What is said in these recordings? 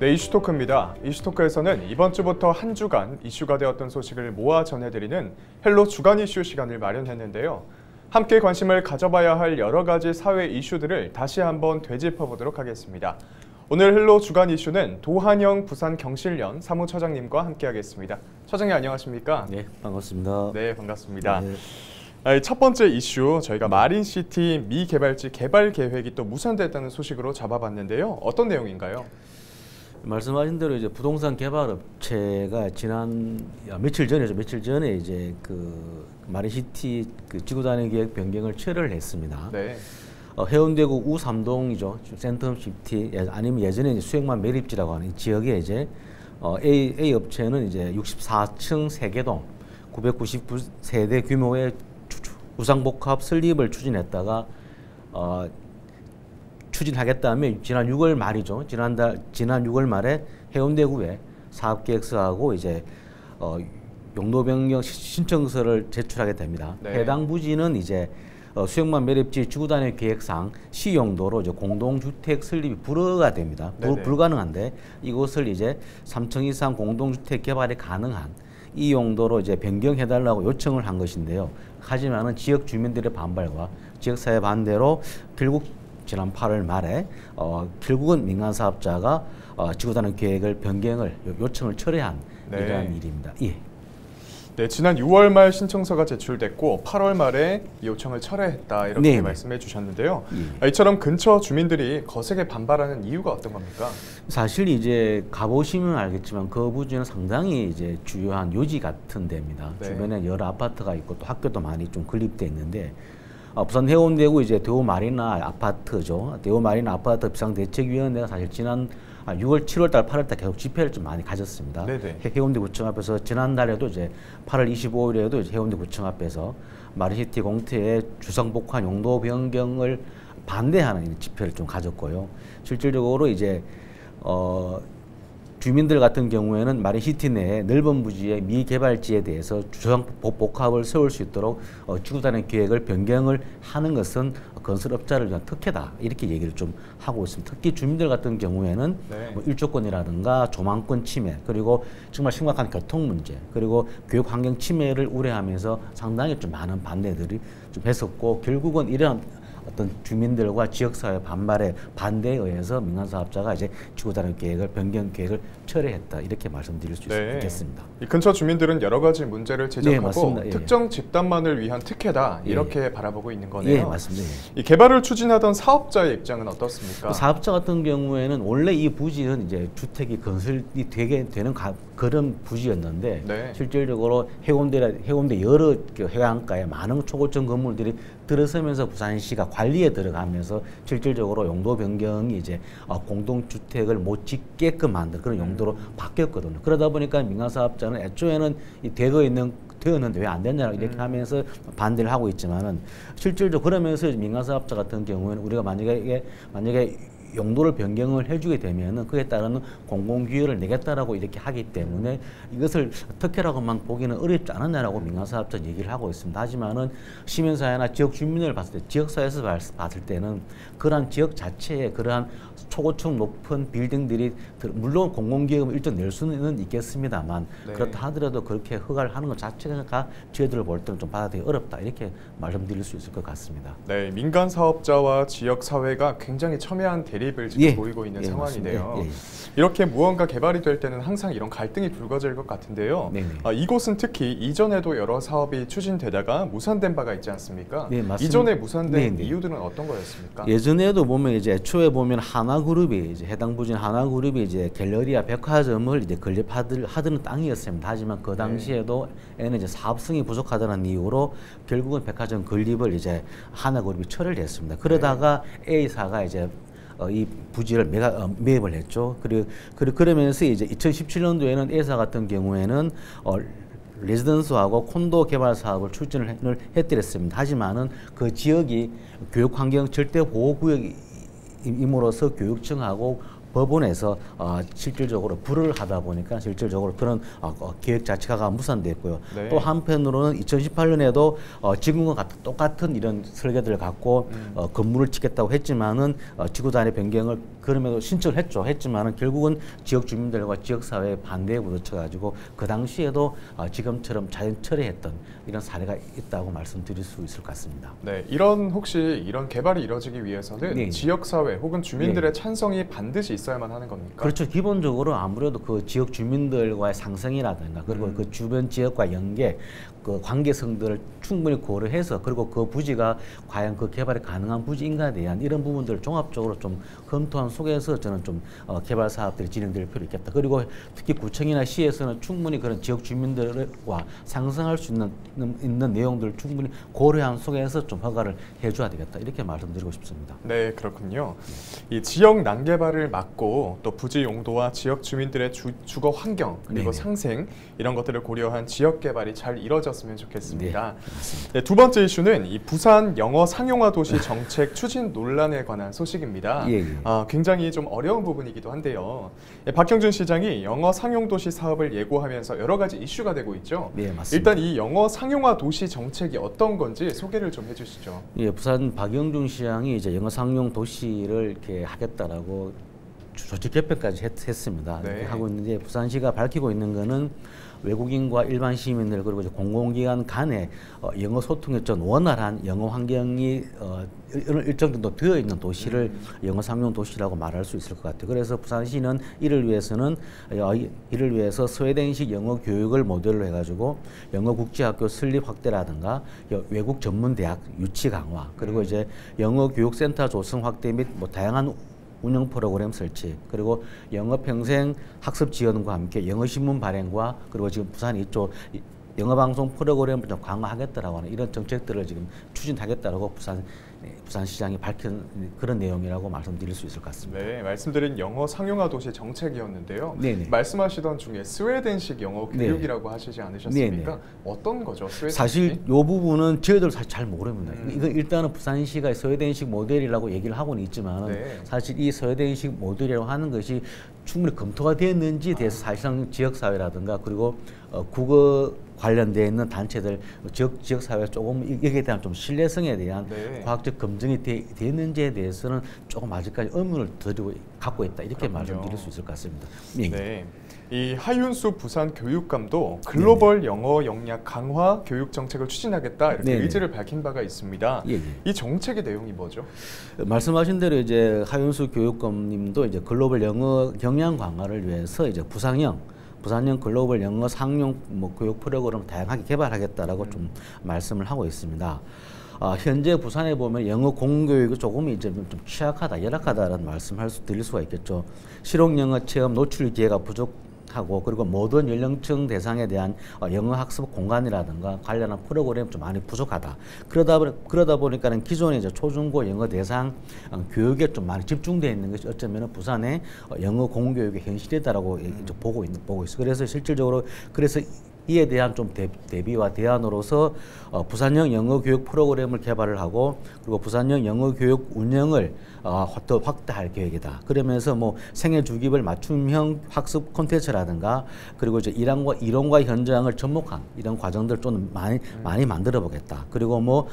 네, 이슈토크입니다. 이슈토크에서는 이번 주부터 한 주간 이슈가 되었던 소식을 모아 전해드리는 헬로 주간 이슈 시간을 마련했는데요. 함께 관심을 가져봐야 할 여러 가지 사회 이슈들을 다시 한번 되짚어보도록 하겠습니다. 오늘 헬로 주간 이슈는 도한영 부산경실련 사무처장님과 함께하겠습니다. 처장님 안녕하십니까? 네, 반갑습니다. 네, 반갑습니다. 네. 첫 번째 이슈, 저희가 마린시티 미개발지 개발 계획이 또 무산됐다는 소식으로 잡아봤는데요. 어떤 내용인가요? 말씀하신 대로 이제 부동산 개발 업체가 며칠 전에 이제 그 마린시티 그 지구단위 계획 변경을 철회를 했습니다. 네. 해운대구 우삼동이죠. 센텀시티 아니면 예전에 이제 수영만 매립지라고 하는 지역에 이제 A 업체는 이제 64층 3개동 999세대 규모의 우상복합 설립을 추진했다가 추진하겠다며 지난 6월 말이죠. 지난 6월 말에 해운대구에 사업계획서하고 이제 용도 변경 신청서를 제출하게 됩니다. 네. 해당 부지는 이제 수영만 매립지 지구단위 계획상 시용도로 이제 공동주택 설립이 불허가 됩니다. 불가능한데 이곳을 이제 3층 이상 공동주택 개발이 가능한 이 용도로 이제 변경해달라고 요청을 한 것인데요. 하지만은 지역 주민들의 반발과 지역사회 반대로 결국 지난 8월 말에 결국은 민간 사업자가 지구단위 계획을 변경을 요청을 철회한 이러한 일입니다. 예. 네, 지난 6월 말 신청서가 제출됐고 8월 말에 요청을 철회했다 이렇게 말씀해 주셨는데요. 이처럼 근처 주민들이 거세게 반발하는 이유가 어떤 겁니까? 사실 이제 가보시면 알겠지만 그 부지는 상당히 이제 주요한 요지 같은 데입니다. 네. 주변에 여러 아파트가 있고 또 학교도 많이 좀 건립돼 있는데 부산 해운대구 이제 대우마리나 아파트죠. 대우마리나 아파트 비상대책위원회가 사실 지난 6월, 7월 달, 8월 달 계속 집회를 좀 많이 가졌습니다. 해운대구청 앞에서 지난달에도 이제 8월 25일에도 이제 해운대구청 앞에서 마린시티 공터의 주상복합 용도 변경을 반대하는 집회를 좀 가졌고요. 실질적으로 이제 주민들 같은 경우에는 마린시티 내에 넓은 부지의 미개발지에 대해서 주상복합을 세울 수 있도록 지구단위 계획을 변경을 하는 것은 건설업자를 위한 특혜다 이렇게 얘기를 좀 하고 있습니다. 특히 주민들 같은 경우에는 뭐 일조권이라든가 조망권 침해 그리고 정말 심각한 교통 문제 그리고 교육 환경 침해를 우려하면서 상당히 좀 많은 반대들이 좀 했었고 결국은 이런 어떤 주민들과 지역사회 반대에 의해서 민간사업자가 이제 지구단위 계획을 변경 계획을 철회했다 이렇게 말씀드릴 수 있겠습니다. 이 근처 주민들은 여러 가지 문제를 지적하고 특정 집단만을 위한 특혜다 이렇게 바라보고 있는 거네요. 예, 맞습니다. 이 개발을 추진하던 사업자의 입장은 어떻습니까? 사업자 같은 경우에는 원래 이 부지는 이제 주택이 건설이 되게 되는 그런 부지였는데 실질적으로 해운대 여러 해안가에 많은 초고층 건물들이 들어서면서 부산시가 관리에 들어가면서 실질적으로 용도 변경이 이제 공동주택을 못 짓게끔 만든 그런 용도로 바뀌었거든요. 그러다 보니까 민간 사업자는 애초에는 되었는데 왜 안 됐냐 이렇게 하면서 반대를 하고 있지만은 실질적으로 그러면서 민간 사업자 같은 경우에는 우리가 만약에 용도를 변경을 해주게 되면은 그에 따르는 공공기여를 내겠다라고 이렇게 하기 때문에 이것을 특혜라고만 보기는 어렵지 않았냐라고 민간사업자 얘기를 하고 있습니다. 하지만은 시민사회나 지역 주민을 봤을 때, 지역사회에서 봤을 때는 그러한 지역 자체에 그러한 초고층 높은 빌딩들이 물론 공공기여금을 일정 낼 수는 있겠습니다만 그렇다 하더라도 그렇게 허가를 하는 것 자체가 저희들을 볼 때는 좀 받아들이기 어렵다 이렇게 말씀드릴 수 있을 것 같습니다. 네, 민간 사업자와 지역 사회가 굉장히 첨예한 대립을 지금 보이고 있는 상황이네요. 이렇게 무언가 개발이 될 때는 항상 이런 갈등이 불거질 것 같은데요. 이곳은 특히 이전에도 여러 사업이 추진되다가 무산된 바가 있지 않습니까? 네, 맞습니다. 이전에 무산된 이유들은 어떤 거였습니까? 예전에도 보면 이제 애초에 보면 하나그룹이 이제 해당 부지는 하나그룹이 이제 갤러리아 백화점을 이제 건립하던 땅이었습니다. 하지만 그 당시에도 에는 이제 사업성이 부족하다는 이유로 결국은 백화점 건립을 이제 하나그룹이 철회를 했습니다. 그러다가 A사가 이제 이 부지를 매입을 했죠. 그러면서 이제 2017년도에는 A사 같은 경우에는 레지던스하고 콘도 개발 사업을 추진을 했더랬습니다. 하지만은 그 지역이 교육환경 절대 보호구역임으로써 교육청하고 법원에서 실질적으로 불허를 하다 보니까 실질적으로 그런 계획 자체가 무산됐고요. 네. 또 한편으로는 2018년에도 지금과 똑같은 이런 설계들을 갖고 건물을 짓겠다고 했지만은 지구 단위 변경을 그럼에도 신청을 했지만은 결국은 지역 주민들과 지역 사회의 반대에 부딪혀가지고 그 당시에도 지금처럼 자연 철회했던 이런 사례가 있다고 말씀드릴 수 있을 것 같습니다. 네, 혹시 이런 개발이 이루어지기 위해서는 네. 지역 사회 혹은 주민들의 찬성이 반드시 있어야만 하는 겁니까? 그렇죠. 기본적으로 아무래도 그 지역 주민들과의 상생이라든가 그리고 그 주변 지역과 연계 그 관계성들을 충분히 고려해서 그리고 그 부지가 과연 그 개발이 가능한 부지인가에 대한 이런 부분들을 종합적으로 좀 검토한 속에서 저는 좀 개발 사업들이 진행될 필요 있겠다. 그리고 특히 구청이나 시에서는 충분히 그런 지역 주민들과 상생할 수 있는 내용들을 충분히 고려한 속에서 좀 허가를 해줘야 되겠다. 이렇게 말씀드리고 싶습니다. 네, 그렇군요. 이 지역 난개발을 막고 또 부지 용도와 지역 주민들의 주거 환경 그리고 네네. 상생 이런 것들을 고려한 지역 개발이 잘 이뤄졌으면 좋겠습니다. 네, 두 번째 이슈는 이 부산 영어 상용화 도시 정책 추진 논란에 관한 소식입니다. 예. 굉장히 좀 어려운 부분이기도 한데요. 박형준 시장이 영어 상용 도시 사업을 예고하면서 여러 가지 이슈가 되고 있죠. 네, 맞습니다. 일단 이 영어 상용화 도시 정책이 어떤 건지 소개를 좀 해주시죠. 예, 부산 박영준 시장이 이제 영어 상용 도시를 이렇게 하겠다라고 조직 개편까지 했습니다. 네. 하고 있는데 부산시가 밝히고 있는 거는 외국인과 일반 시민들 그리고 이제 공공기관 간의 영어 소통이 좀 원활한 영어 환경이 일정 정도 되어 있는 도시를 영어 상용 도시라고 말할 수 있을 것 같아요. 그래서 부산시는 이를 위해서 스웨덴식 영어 교육을 모델로 해가지고 영어 국제학교 설립 확대라든가 외국 전문 대학 유치 강화 그리고 이제 영어 교육센터 조성 확대 및 뭐 다양한 운영 프로그램 설치 그리고 영어 평생 학습 지원과 함께 영어 신문 발행과 그리고 지금 부산이 이쪽 영어 방송 프로그램을 좀 강화하겠다라고 하는 이런 정책들을 지금 추진하겠다라고 부산시장이 밝힌 그런 내용이라고 말씀드릴 수 있을 것 같습니다. 네, 말씀드린 영어 상용화 도시 정책이었는데요. 네네. 말씀하시던 중에 스웨덴식 영어 교육이라고 하시지 않으셨습니까? 네네. 어떤 거죠? 스웨덴식? 사실 이 부분은 저희들 사실 잘 모릅니다. 이건 일단은 부산시가 스웨덴식 모델이라고 얘기를 하고는 있지만 네. 사실 이 스웨덴식 모델이라고 하는 것이 충분히 검토가 되었는지에 대해서 사실상 지역사회라든가 그리고 국어 관련되어 있는 단체들 지역사회 조금 여기에 대한 좀 신뢰성에 대한 네. 과학적 검증이 되었는지에 대해서는 조금 아직까지 의문을 갖고 있다 이렇게 말씀드릴 수 있을 것 같습니다. 네. 이 하윤수 부산 교육감도 글로벌 네네. 영어 역량 강화 교육 정책을 추진하겠다 이렇게 네네. 의지를 밝힌 바가 있습니다. 예예. 이 정책의 내용이 뭐죠? 말씀하신 대로 이제 하윤수 교육감님도 이제 글로벌 영어 역량 강화를 위해서 이제 부산형 글로벌 영어 상용 교육 프로그램을 다양하게 개발하겠다라고 좀 말씀을 하고 있습니다. 현재 부산에 보면 영어 공교육이 조금 이제 좀 취약하다, 열악하다라는 말씀을 드릴 수가 있겠죠. 실용 영어 체험 노출 기회가 부족하고 그리고 모든 연령층 대상에 대한 영어 학습 공간이라든가 관련한 프로그램이 좀 많이 부족하다. 그러다 보니까는 기존의 이제 초중고 영어 대상 교육에 좀 많이 집중되어 있는 것이 어쩌면 부산의 영어 공교육의 현실이다라고 보고 있어. 그래서 실질적으로 이에 대한 좀 대비와 대안으로서 부산형 영어 교육 프로그램을 개발을 하고 그리고 부산형 영어 교육 운영을 더 확대할 계획이다. 그러면서 뭐 생애 주기별 맞춤형 학습 콘텐츠라든가 그리고 이제 이론과 현장을 접목한 이런 과정들 좀 많이 만들어 보겠다. 그리고 뭐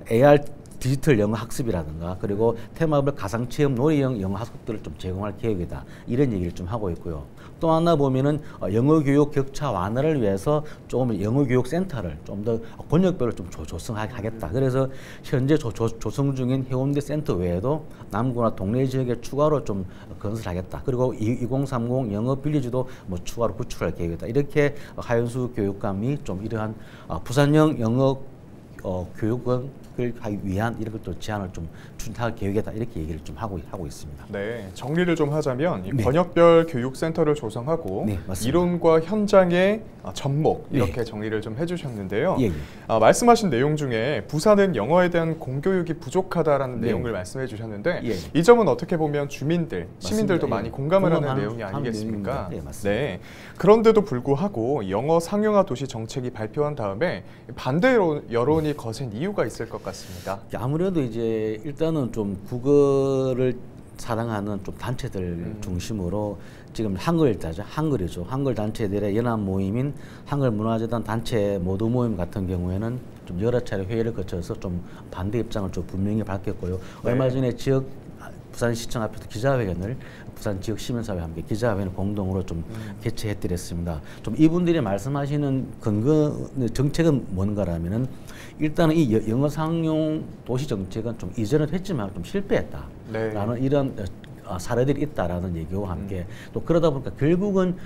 AR 디지털 영어 학습이라든가 그리고 테마별 가상체험 놀이형 영어 학습들을 좀 제공할 계획이다. 이런 얘기를 좀 하고 있고요. 또 하나 보면은 영어 교육 격차 완화를 위해서 조금 영어 교육 센터를 좀 더 권역별로 좀 조성하겠다. 그래서 현재 조성 중인 해운대 센터 외에도 남구나 동래 지역에 추가로 좀 건설하겠다. 그리고 2030 영어 빌리지도 뭐 추가로 구축할 계획이다. 이렇게 하윤수 교육감이 좀 이러한 부산형 영어 교육을 위한 이런 것도 제안을 좀 추진할 계획이다 이렇게 얘기를 좀 하고 있습니다. 네, 정리를 좀 하자면 이 번역별 교육센터를 조성하고 네, 이론과 현장의 접목 이렇게 정리를 좀 해주셨는데요. 말씀하신 내용 중에 부산은 영어에 대한 공교육이 부족하다라는 내용을 말씀해 주셨는데 이 점은 어떻게 보면 시민들도 많이 공감을 하는 내용이 아니겠습니까? 네, 그런데도 불구하고 영어 상용화 도시 정책이 발표한 다음에 반대 여론이 거센 이유가 있을 것 같습니다. 아무래도 이제 일단은 좀 국어를 사랑하는 좀 단체들 중심으로 지금 한글이죠. 한글 단체들의 연합 모임인 한글문화재단 단체 모두 모임 같은 경우에는 좀 여러 차례 회의를 거쳐서 좀 반대 입장을 좀 분명히 밝혔고요. 네. 얼마 전에 부산시청 앞에서 기자회견을 부산 지역 시민사회와 함께 기자회견을 공동으로 좀 개최해드렸습니다. 좀 이분들이 말씀하시는 정책은 뭔가라면은 일단은 이 영어 상용 도시 정책은 좀 이전은 했지만 좀 실패했다라는 네. 이런 사례들이 있다라는 얘기와 함께 또 그러다 보니까 결국은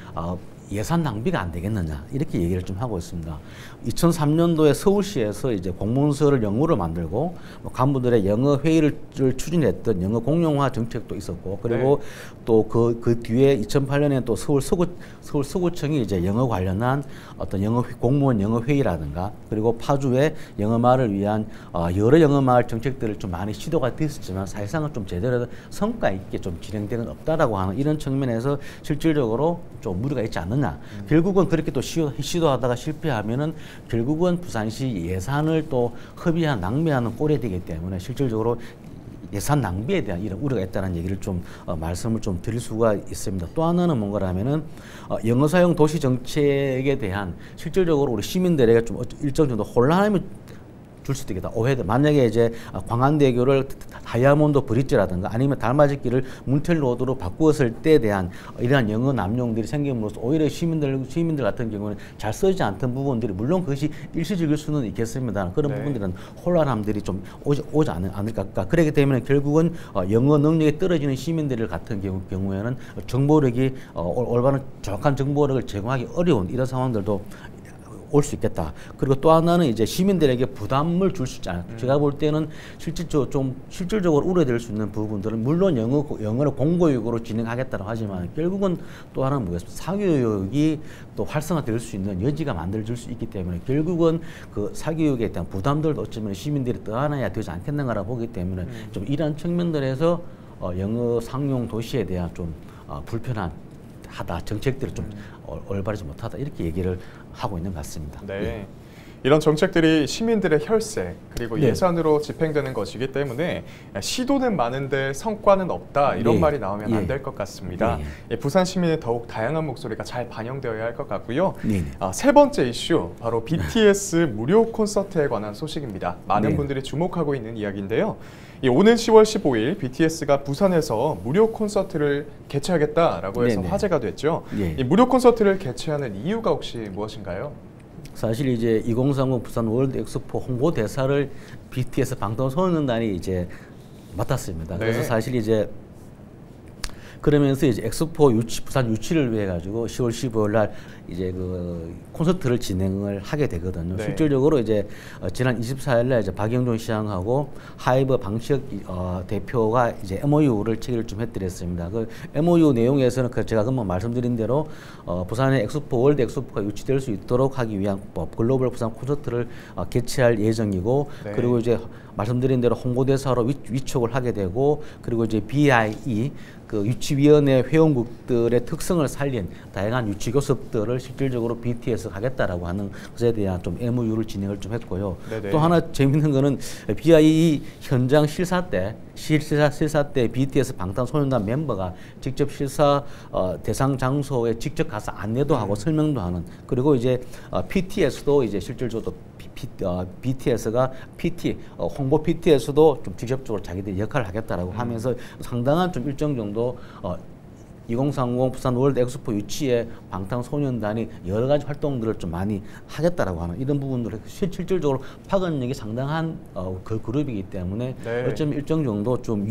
예산 낭비가 안 되겠느냐 이렇게 얘기를 좀 하고 있습니다. 2003년도에 서울시에서 이제 공문서를 영어로 만들고 간부들의 영어 회의를 추진했던 영어 공용화 정책도 있었고 그리고 네. 또 그 뒤에 2008년에 또 서울 서구청이 이제 영어 관련한 어떤 공무원 영어 회의라든가 그리고 파주의 영어마을 위한 여러 영어마을 정책들을 좀 많이 시도가 됐었지만 사실상은 좀 제대로 성과 있게 좀 진행되는 없다라고 하는 이런 측면에서 실질적으로 좀 무리가 있지 않느냐. 결국은 그렇게 또 시도하다가 실패하면은 결국은 부산시 예산을 또 허비한 낭비하는 꼴이 되기 때문에 실질적으로 예산 낭비에 대한 이런 우려가 있다는 얘기를 좀 말씀을 좀 드릴 수가 있습니다. 또 하나는 뭔가라면은 영어 사용 도시 정책에 대한 실질적으로 우리 시민들에게 좀 일정 정도 혼란함이 줄 수도 있겠다. 오해들. 만약에 이제 광안대교를 다이아몬드 브릿지라든가 아니면 달맞이길을 문텔로드로 바꾸었을 때에 대한 이러한 영어 남용들이 생김으로써 오히려 시민들 같은 경우는 잘 쓰지 않던 부분들이 물론 그것이 일시적일 수는 있겠습니다. 그런 네. 부분들은 혼란함들이 좀 오지 않을까. 그렇기 때문에 결국은 영어 능력이 떨어지는 시민들 같은 경우에는 정보력이 올바른 정확한 정보력을 제공하기 어려운 이런 상황들도 올 수 있겠다. 그리고 또 하나는 이제 시민들에게 부담을 줄 수 있잖아요. 제가 볼 때는 실질적으로 우려될 수 있는 부분들은 물론 영어를 공교육으로 진행하겠다고 하지만 결국은 또 하나는 뭐겠습니까? 사교육이 또 활성화될 수 있는 여지가 만들어질 수 있기 때문에 결국은 그 사교육에 대한 부담들도 어쩌면 시민들이 떠안아야 되지 않겠는가라고 보기 때문에 좀 이러한 측면들에서 영어 상용 도시에 대한 좀 불편하다 정책들이 좀 올바르지 못하다 이렇게 얘기를 하고 있는 것 같습니다. 네. 네. 이런 정책들이 시민들의 혈세 그리고 네. 예산으로 집행되는 것이기 때문에 시도는 많은데 성과는 없다 이런 네. 말이 나오면 안 될 것 같습니다. 네. 부산 시민의 더욱 다양한 목소리가 잘 반영되어야 할 것 같고요. 네. 세 번째 이슈 바로 BTS 무료 콘서트에 관한 소식입니다. 많은 네. 분들이 주목하고 있는 이야기인데요. 오는 10월 15일 BTS가 부산에서 무료 콘서트를 개최하겠다라고 해서 네네. 화제가 됐죠. 이 무료 콘서트를 개최하는 이유가 혹시 무엇인가요? 사실 이제 2030 부산 월드 엑스포 홍보 대사를 BTS 방탄소년단이 이제 맡았습니다. 네. 그래서 사실 이제 그러면서 이제 엑스포 부산 유치를 위해 가지고 10월 15일 날 이제 그 콘서트를 진행을 하게 되거든요. 네. 실질적으로 이제 지난 24일 날 이제 박영종 시장하고 하이브 방시혁 대표가 이제 MOU를 체결을 좀 해드렸습니다. 그 MOU 내용에서는 제가 금방 말씀드린 대로 부산의 월드 엑스포가 유치될 수 있도록 하기 위한 글로벌 부산 콘서트를 개최할 예정이고 네. 그리고 이제 말씀드린 대로 홍보대사로 위촉을 하게 되고 그리고 이제 BIE 그 유치위원회 회원국들의 특성을 살린 다양한 유치 교섭들을 실질적으로 BTS가 하겠다라고 하는 것에 대한 좀 MOU를 진행을 좀 했고요. 네네. 또 하나 재밌는 거는 BIE 현장 실사 때 BTS 방탄소년단 멤버가 직접 실사 대상 장소에 직접 가서 안내도 하고 설명도 하는 그리고 이제 PTS도 이제 실질적으로 BTS가 홍보 PTS도 좀 직접적으로 자기들이 역할을 하겠다라고 하면서 상당한 좀 일정 정도 2030 부산 월드 엑스포 유치에 방탄소년단이 여러 가지 활동들을 좀 많이 하겠다라고 하는 이런 부분들을 실질적으로 파급력이 상당한 그 그룹이기 때문에 네. 어쩌면 일정 정도 좀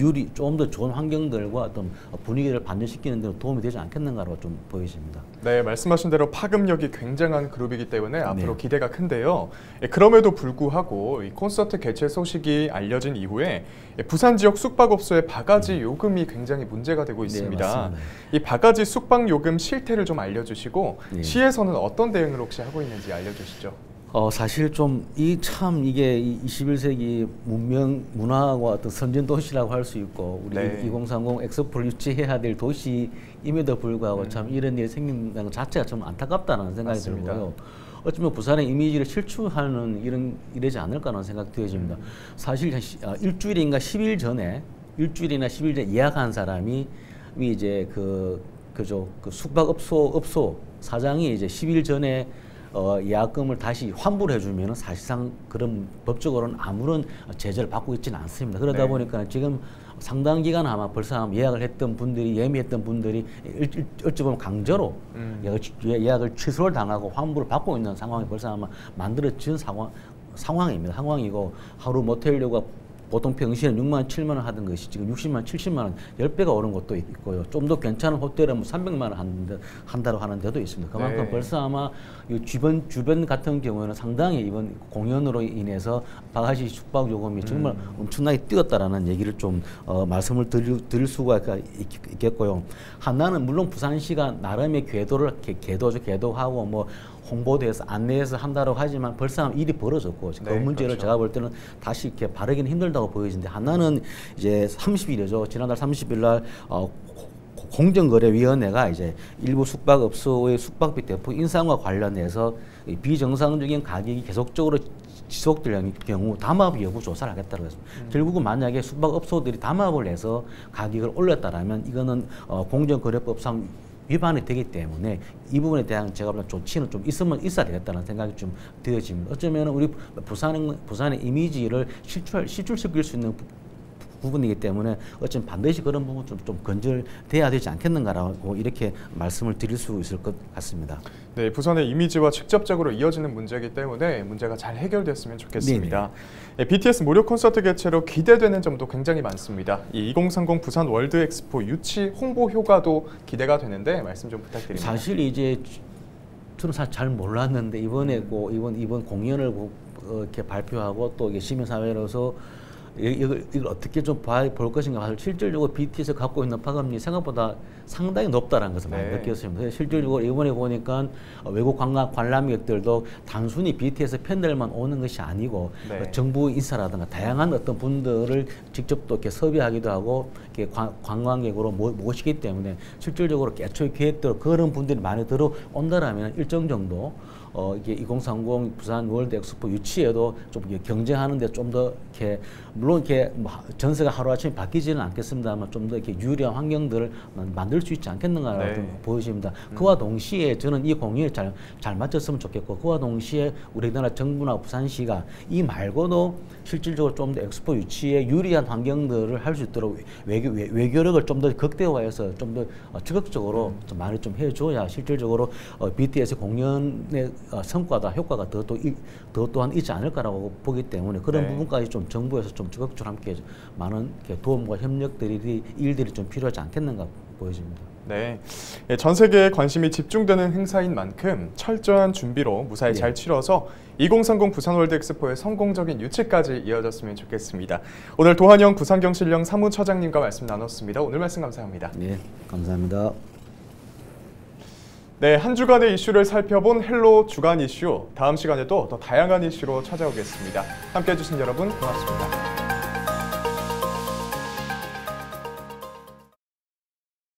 더 좋은 환경들과 어떤 분위기를 반전시키는 데 도움이 되지 않겠는가로 좀 보여집니다. 네, 말씀하신 대로 파급력이 굉장한 그룹이기 때문에 앞으로 네. 기대가 큰데요. 그럼에도 불구하고 이 콘서트 개최 소식이 알려진 이후에 부산 지역 숙박업소의 바가지 요금이 굉장히 문제가 되고 있습니다. 네, 이 바가지 숙박 요금 실태를 좀 알려주시고 네. 시에서는 어떤 대응을 혹시 하고 있는지 알려주시죠. 사실 좀 이게 21세기 문화와 어떤 선진 도시라고 할 수 있고 우리 네. 2030 엑스포를 유치해야 될 도시임에도 불구하고 참 이런 일이 생긴다는 것 자체가 좀 안타깝다는 생각이 맞습니다. 들고요. 어쩌면 부산의 이미지를 실추하는 이러지 않을까 하는 생각이 되어집니다. 사실 일주일인가 10일 전에 일주일이나 10일 전에 예약한 사람이 이제 그 숙박업소 사장이 이제 10일 전에 예약금을 다시 환불해 주면은 사실상 그런 법적으로는 아무런 제재를 받고 있지는 않습니다. 그러다 보니까 지금 상당 기간 아마 벌써 예약을 했던 분들이 예매했던 분들이 어찌 보면 강제로 예약을 취소를 당하고 환불을 받고 있는 상황이 벌써 아마 만들어진 상황이고 하루 모텔료가 보통 평시에는 6만 7만 원 하던 것이 지금 60만 70만 원 10배가 오른 것도 있고요. 좀 더 괜찮은 호텔은 뭐 300만 원 한다고 하는 데도 있습니다. 그만큼 벌써 아마 이 주변 같은 경우에는 상당히 이번 공연으로 인해서 바가지 숙박 요금이 정말 엄청나게 뛰었다라는 얘기를 좀 말씀을 드릴 수가 있겠고요. 하나는 물론 부산시가 나름의 궤도하고 뭐 홍보대에서 안내해서 한다고 하지만 벌써 일이 벌어졌고 그 문제를 제가 볼 때는 다시 이렇게 바르기는 힘들다고 보여지는데 하나는 이제 30일이죠. 지난달 30일 날 공정거래위원회가 이제 일부 숙박업소의 숙박비 대폭 인상과 관련해서 비정상적인 가격이 계속적으로 지속될 경우 담합 여부 조사를 하겠다고 했습니다. 결국은 만약에 숙박업소들이 담합을 해서 가격을 올렸다라면 이거는 공정거래법상 위반이 되기 때문에 이 부분에 대한 제가 보는 조치는 좀 있어야 되겠다는 생각이 좀 되어집니다. 어쩌면 우리 부산의 이미지를 실출시킬 수 있는 부분이기 때문에 어쩌면 반드시 그런 부분 좀 건절돼야 되지 않겠는가라고 이렇게 말씀을 드릴 수 있을 것 같습니다. 네, 부산의 이미지와 직접적으로 이어지는 문제이기 때문에 문제가 잘 해결됐으면 좋겠습니다. 네, BTS 무료 콘서트 개최로 기대되는 점도 굉장히 많습니다. 이 2030 부산 월드 엑스포 유치 홍보 효과도 기대가 되는데 말씀 좀 부탁드립니다. 사실 이제 저는 사실 잘 몰랐는데 이번 공연을 이렇게 발표하고 또 이게 시민사회로서 이걸 어떻게 좀 볼 것인가. 실질적으로 BTS 갖고 있는 파급력이 생각보다 상당히 높다는 것을 많이 느꼈습니다. 실질적으로 이번에 보니까 외국 관람객들도 단순히 BTS 팬들만 오는 것이 아니고 정부 인사라든가 다양한 어떤 분들을 직접 또 이렇게 섭외하기도 하고 이렇게 관광객으로 모시기 때문에 실질적으로 애초에 계획대로 그런 분들이 많이 들어온다라면 일정 정도 이게 2030 부산 월드 엑스포 유치에도 좀 경쟁하는데 좀 더 이렇게 물론 이렇게 전세가 하루아침에 바뀌지는 않겠습니다만 좀 더 이렇게 유리한 환경들을 만들 수 있지 않겠는가라고 보여집니다. 그와 동시에 저는 이 공연에 잘 맞췄으면 좋겠고 그와 동시에 우리나라 정부나 부산시가 이 말고도 실질적으로 좀 더 엑스포 유치에 유리한 환경들을 할 수 있도록 외교력을 좀 더 극대화해서 좀 더 적극적으로 좀 많이 좀 해줘야 실질적으로 BTS 공연의 성과다 효과가 더 또한 있지 않을까라고 보기 때문에 그런 부분까지 좀 정부에서 좀 적극적으로 함께 많은 도움과 일들이 좀 필요하지 않겠는가 보여집니다. 네, 전 세계에 관심이 집중되는 행사인 만큼 철저한 준비로 무사히 잘 치러서 2030 부산 월드 엑스포의 성공적인 유치까지 이어졌으면 좋겠습니다. 오늘 도한영 부산경실령 사무처장님과 말씀 나눴습니다. 오늘 말씀 감사합니다. 네, 감사합니다. 네, 한 주간의 이슈를 살펴본 헬로 주간 이슈. 다음 시간에도 더 다양한 이슈로 찾아오겠습니다. 함께해 주신 여러분 고맙습니다.